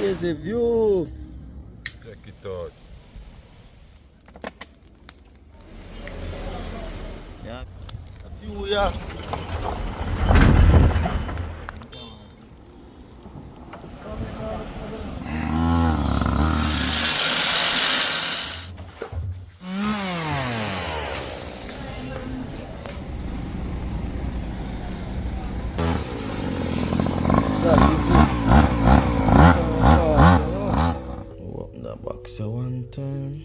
crazy view. Check it out. Yeah. A few, yeah. Open the box one time.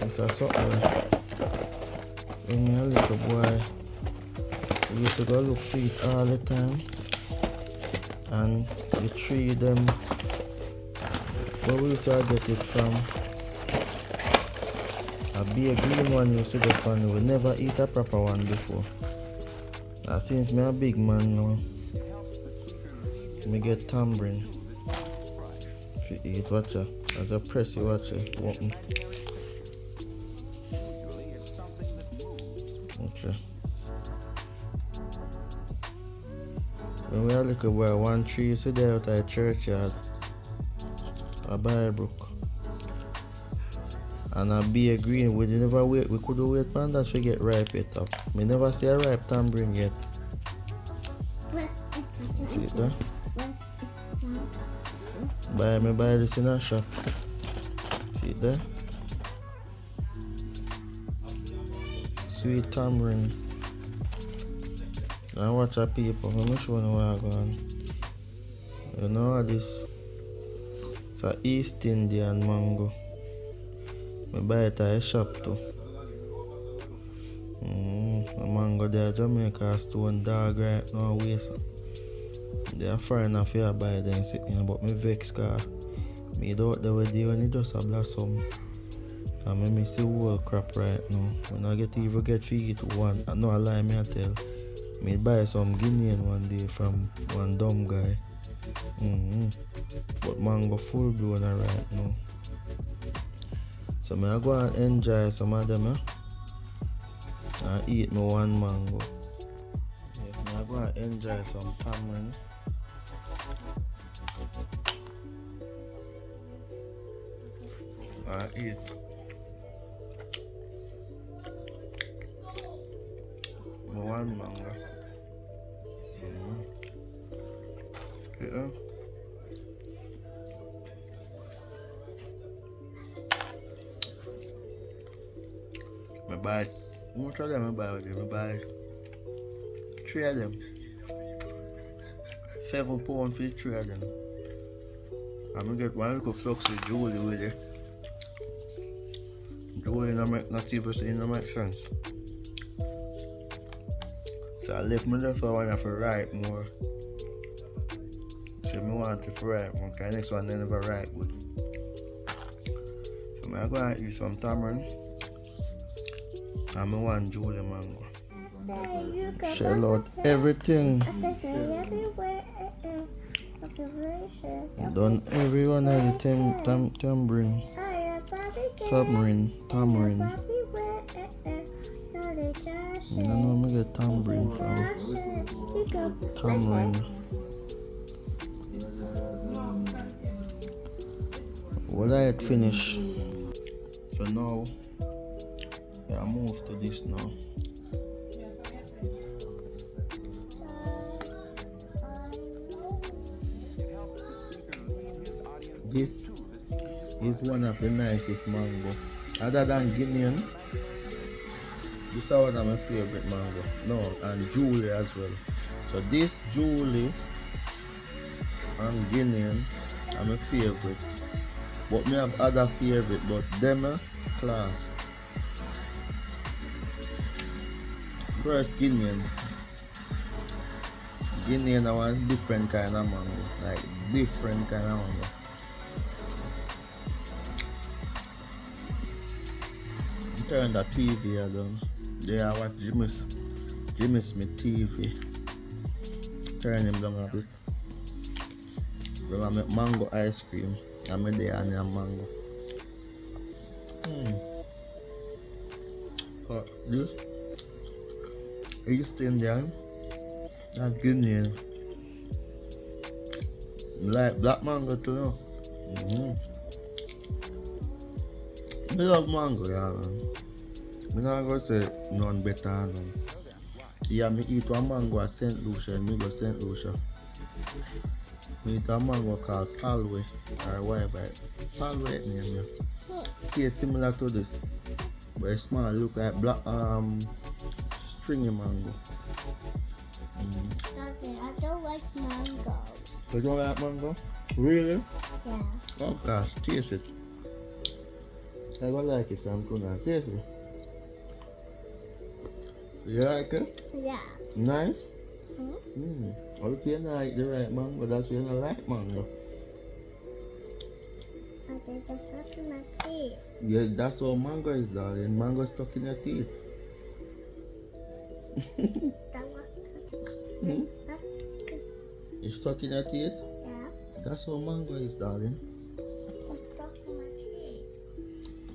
This is something when me a little boy, we used to go look for it all the time. And the tree them, where we used to get it from, a big green one used to get from. We never eat a proper one before. And since me a big man now, me get tambourine. If you eat, watch it. As a press you watch it. Open. Okay. When we were little boy, one tree used to there out of the churchyard. A Bible. And a be a green, we never wait, we could wait for that to get ripe it up. We never see a ripe tambourine yet. See it there? Buy this in a shop. See it there? Sweet tambourine. Now watch the people, let me show you where I'm going. You know what this? It's a East Indian mango. I buy it at a shop too. The mango there, Jamaica stone dog right now waste. They are foreigner if you buy them sitting, but me vex cause me out there with you when it just a blossom. And me see whole crap right now. When I even get to eat one, I know a lie me I tell. Me buy some Guinean one day from one dumb guy. But mango full blown right now. So I go and enjoy some of them, and eat me one mango. Yes, I go and enjoy some tamarind. And eat me one mango. Yeah. I buy, how much of them I buy with you? I buy 3 of them. £7 for the 3 of them. I'm gonna get one little flux with Julie with it. Julie not even make sense. So I left me there for one for ripe more. So I want it for ripe more, because the next one they never ripe good. So I'm going to eat some tamarind. And I want Julie mango. Shell out everything. Done every one of the tamarind. I don't know where I get tamarind from. Tamarind. Well, I had finished. So now, I move to this now. This is one of the nicest mango. Other than Guinean, this is one of my favorite mango. No, and Julie as well. So this Julie and Guinean are my favorite. But me have other favorite, but them class. First Guinean. Guinean I want different kind of mango. Like different kind of mango. Turn the TV down. There I watch Jimmy Smith TV. Turn him down a bit. Then I make mango ice cream. I make the onion mango. This East Indian and Guinean. Like black mango too, no? Mm-hmm. I love mango, yeah, man. I'm not gonna say none better than none. Yeah, me eat one mango at St. Lucia, me go St. Lucia. Me eat a mango called Palway, or whatever. Palway name, yeah. Tastes similar to this, but it's small, look like black, stringy mango. Daddy, I don't like mango. You don't like mango? Really? Yeah. Oh gosh, taste it. I don't like it, so I'm gonna taste it. You like it? Yeah. Nice? Hmm? Okay, you like the right mango, that's why you don't like mango. Daddy, that's stuck in my teeth. Yeah, that's how mango is, darling. Mango stuck in your teeth. That was Hmm? Huh? It's stuck in your teeth? Yeah. That's how mango is, darling. It's stuck in my teeth.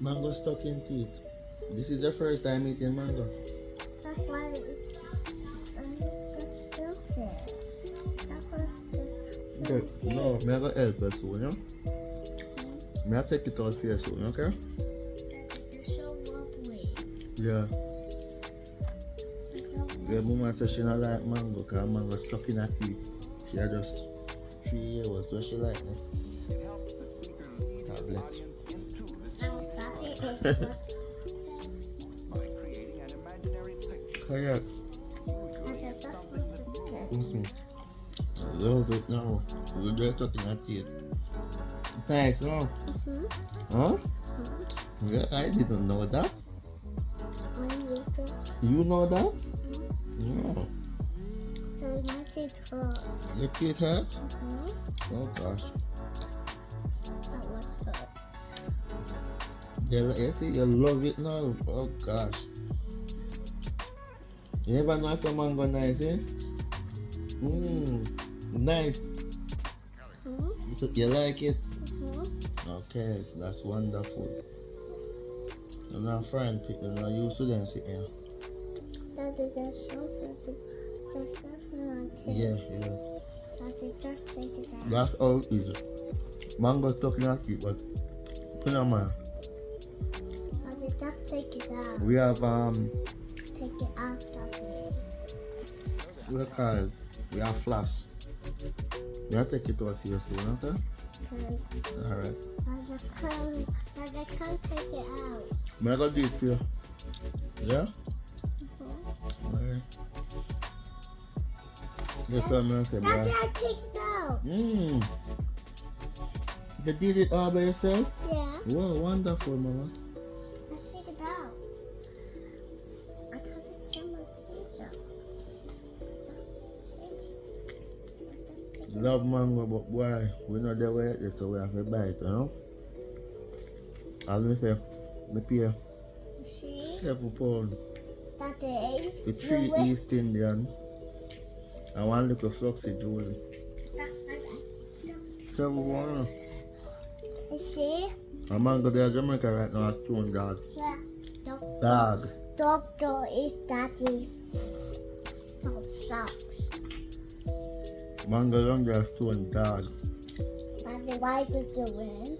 Mango stuck in teeth. This is your first time eating mango. That's why it's filtered. That's why it's Okay, no, I'm gonna help you soon, yeah? I'm gonna take it out for you soon, okay? It's so wobbly. Yeah. Yeah, mama said she don't like mango because mango stuck in her teeth. She had just 3 years, so she like it. Tablet. Now, Daddy, it's what? Oh yeah. Daddy, that's what Mm-hmm. I love it now. You're just stuck in her teeth. Nice, no? Huh? Yeah, I didn't know that. You know that? No. So my teeth hurt. Your teeth hurt? Oh gosh. That was hurt. Yeah, you see, you love it now. Oh gosh. You ever know some mango nice, eh? Nice. You like it? Okay, that's wonderful. You're not friend, you're not used to them sitting here. Daddy, there's something on teeth. Yeah. Daddy, just take it out. That's all it is. Mango stuck in our teeth, but you know, man. Daddy, just take it out. We have Take it out, Daddy. we have flash. We have to take it out here soon, okay? Okay. Alright. Daddy, can't take it out. I'm gonna do it for you. Yeah? Alright. That's what I'm gonna say, Daddy, bro. I take it out. You did it all by yourself? Yeah. Wow, wonderful, mama. I take it out. I can't take my teeth out. Love mango, but boy, we know the way it is, so we have to buy it, you know? As me say, me pay See? £7 Daddy. for 3 East Indian and 1 little fluxy jewelry. £7. See? A mango there in Jamaica right now has stone dog. Yeah. Dog. Doctor is Daddy. No, stop. Mango long there stone dog. Daddy, why did you win?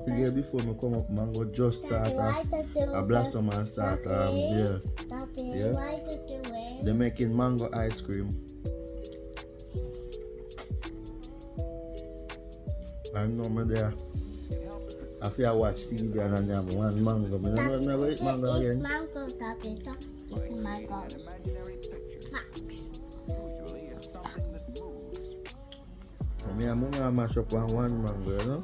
The day before me come up, mango just Daddy, start why did you a blossom and start yeah. Daddy, Yeah. why did you win? They're making mango ice cream. I know me there. After I watch TV and I have one mango, I never eat mango Eat again. mango, Daddy. Don't eat mangoes. Max. I'm gonna mash up one mango, you know?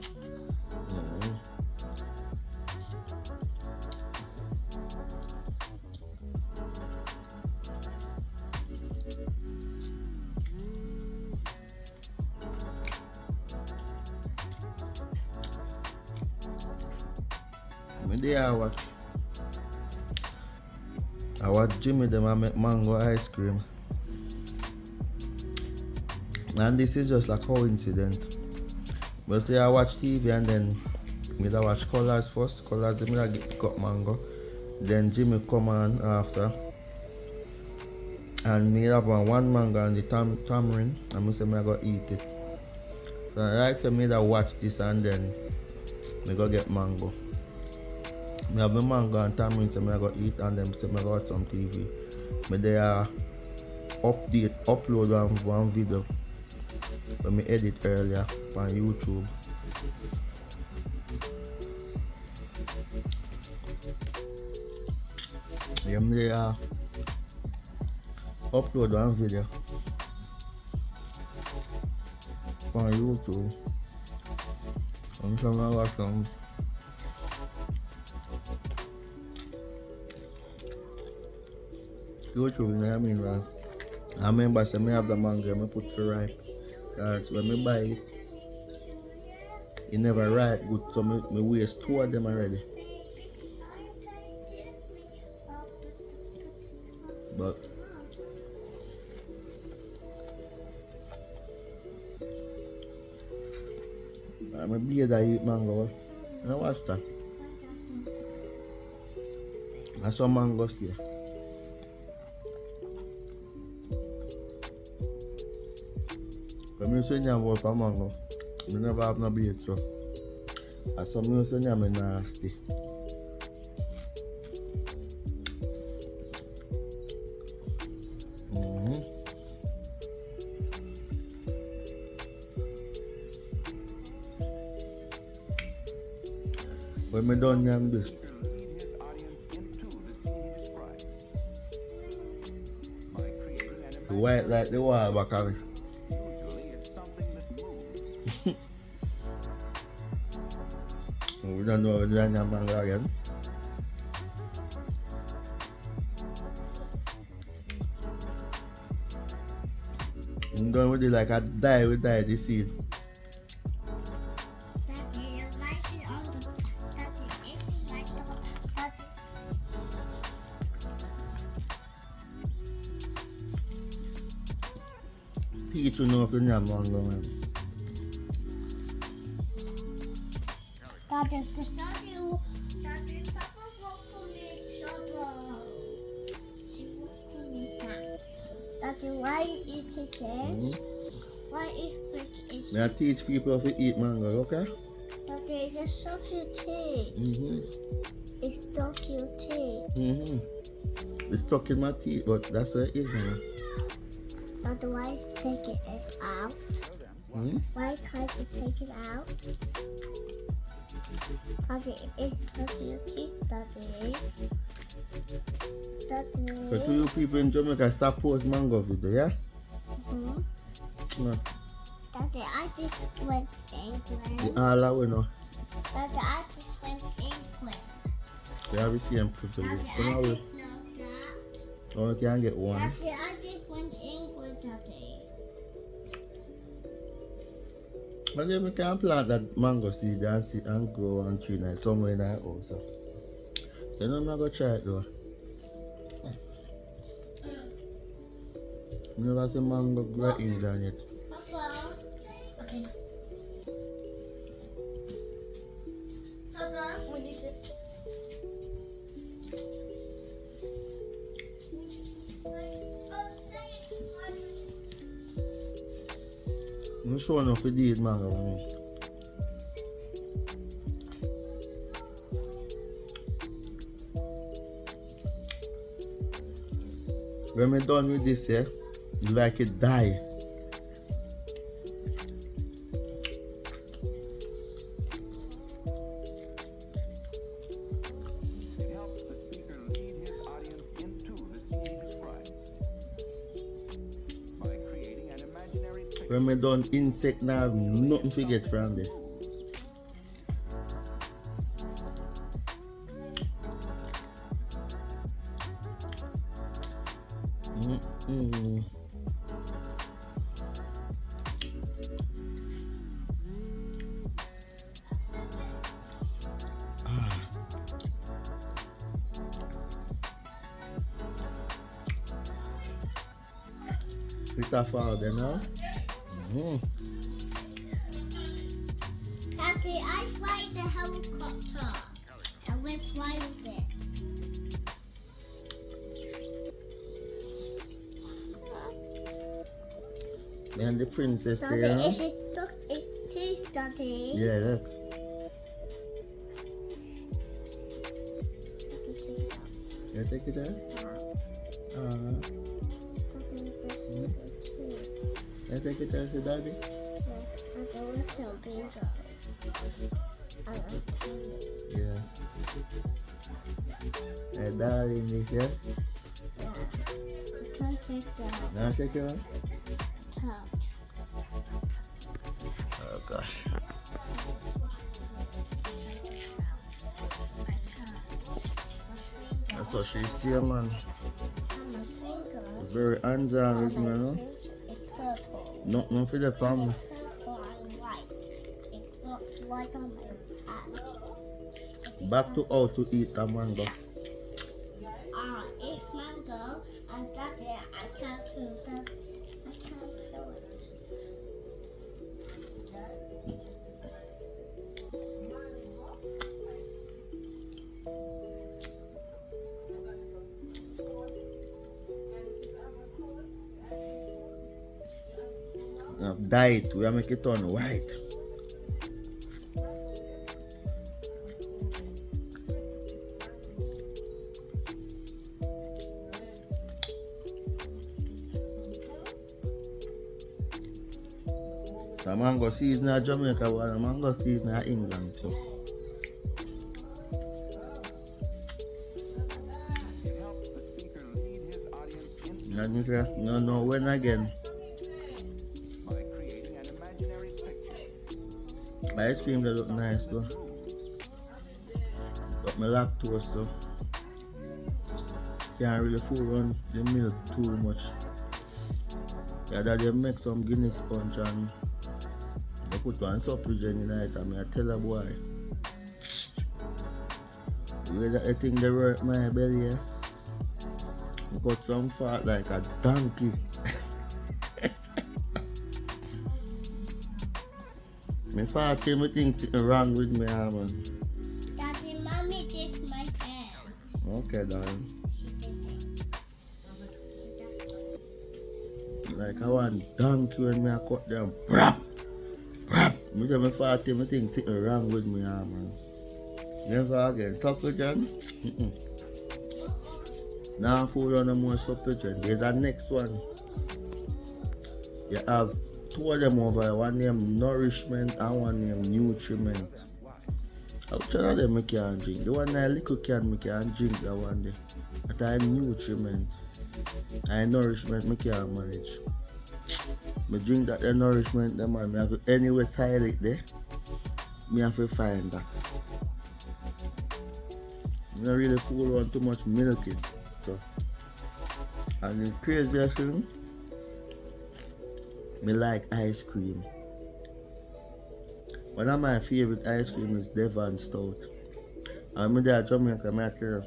I watch Jimmy them and make mango ice cream. And this is just a coincidence. But say I watch TV and then I watch Colors first. Colors them I get cut mango. Then Jimmy come on after. And me have one mango and the tamarind. And I say I go eat it. So I like for me to watch this and then I go get mango. I have my mango and tamarind, so I go eat and then say I go watch some TV. But they upload one video when me edit earlier on YouTube. Yeah, me upload one video on YouTube. I'm trying to watch some. YouTube, you know what I mean, man? I remember say me have the mango, I put for ripe. Cause when me buy it, it never ripe good, so me waste 2 of them already. But I'm a beard that eat mango. You know what's that? That's some mangoes there. When I say I'm for mango, I never have no beard, so as some people say I'm nasty. When I done yam this, the white like the wall back of it. We don't know the yam mango again. I'm done with it like I die with the seed. Teach you know if you yam mango, man. Daddy, Papa walked on the shovel. She walked on the back. Daddy, why eat it again? Why eat it? May I teach people how to eat mango, okay? Daddy, it's stuff you teeth. It's stuff your teeth. It's stuck in my teeth, but that's what it is, man. Daddy, why take it out? Why try to take it out? Daddy, it's stuff your teeth, Daddy. Daddy. So to you people in Jamaica, stop post mango video, yeah? No. Daddy, I just went to England. The all that we know. Daddy, I just went to England. We have the same privilege. Daddy, So now I we didn't know that. only can get one. Daddy, I just went to England, Daddy. But then we can plant that mango seed and grow on tree like somewhere in our house. So. Then I'm not going to try it though. You never see mango grow in England yet. Papa. Okay. Papa, what is it? I'm sure enough to eat mango for me. When we're done with this, yeah, you like it die. It helps the speaker lead his audience into the scene described by creating an imaginary picture. When we're done insect now, nothing to get from there. It's a fall there now. Daddy, I fly the helicopter. And we're flying this. And the princess Daddy, there, huh? is it look it teeth, Daddy? Yeah, look. You take it out? Daddy, this is Hmm? the teeth. You take it out to daddy? I don't tell Bingo. I don't tell you. Yeah. Hey, darling, this, yeah? Yeah. I can't take that. Now take it out? Can't. Oh, gosh. That's what she's still, man. My fingers. Very hands-on with me, My no? fingers is purple. Nothing for the family. Purple and white. It's got white on my hand. Back to how to eat a mango. Eat mango and Daddy, I can't do that. I can't do it. Diet, we are make it on white. The mango season in Jamaica, but the mango season in England too. It helps the speaker lead his audience into And you say, no, when again? by creating an imaginary picture. The ice cream they look nice though. But my lactose so can't really fool run the milk too much. Yeah, that they make some Guinness sponge and they put one supplement in it and I tell a boy. The way that I think they work my belly, I got some fat like a donkey. My father me think something wrong with me, man. Daddy, Mommy did my hair. Okay, darling. She did it. She did it. Like I want donkey when me I cut them. Brap! Brap! Me tell my father me think something wrong with me, man. Never again. Supplement? Now food on no more supplement. There's a next one. You have two of them over, one name nourishment and one name nutriment. Which one of them I can drink? The one that little can I can drink that one there. But I nutriment. I nourishment I can manage. I drink that the nourishment them man, I have to anyway toilet there. Me have to find that. I don't really fool around too much milk in. So and the craziest thing, me like ice cream. One of my favorite ice cream is Devon Stout. And me there at Jamaica, I tell you,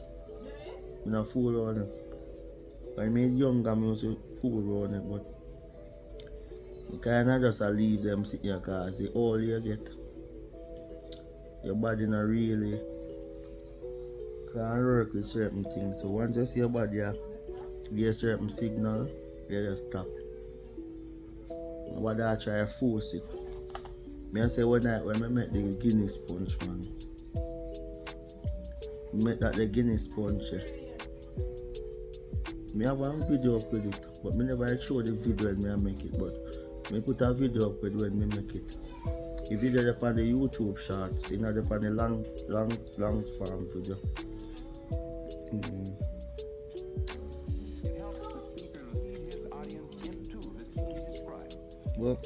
I don't fool around it. When I was younger, I used to fool around it, but I kinda just leave them sitting here because the older you get, your body not really can work with certain things. So once you see your body give a certain signal, you just stop. Nobody I try to force it. Me I say one night when I make the Guinness sponge, man. Make that the Guinness sponge. Me have one video up with it, but me never show the video when I make it. But me put a video up with when me make it. The video up on the YouTube shorts, you know, up on the long form video. It helps the speaker lead his audience into the scene he describes. Well,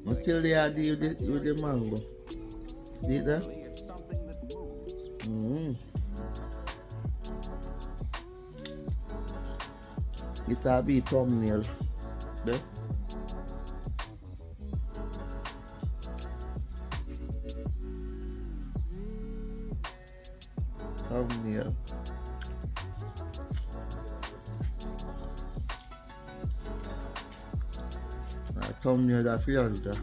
I'm still there with the mango. See that? Really, it's something that moves. It's a big thumbnail. There. Thumbnail. Thumbnail that feels that.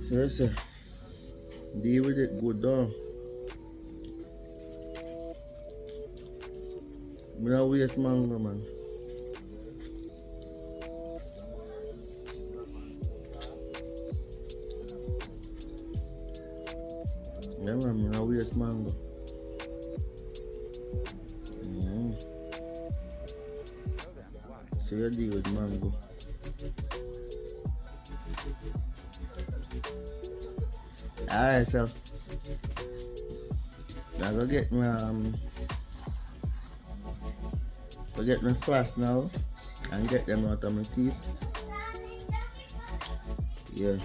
So listen, deal with it good down. Me don't waste mango, man. Yeah, man, me don't waste mango. So you deal with mango. Alright, so I go get my floss now and get them out of my teeth. Yeah.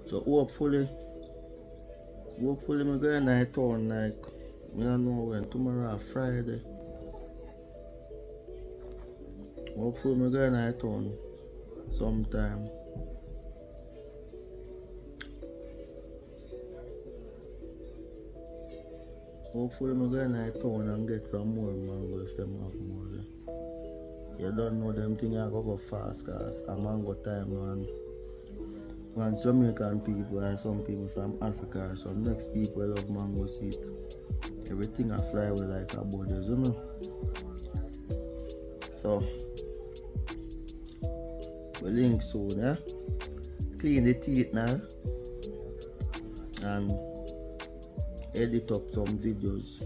So hopefully me going to town like I don't know when, tomorrow or Friday. Hopefully me going to town sometime. Hopefully me going to town and get some more mango if them have more there. You don't know them things I go fast cause a mango time man. Once Jamaican people and some people from Africa or some next people love mango seed. Everything I fly with like a borders, you know. So we link soon, yeah? Clean the teeth now and edit up some videos.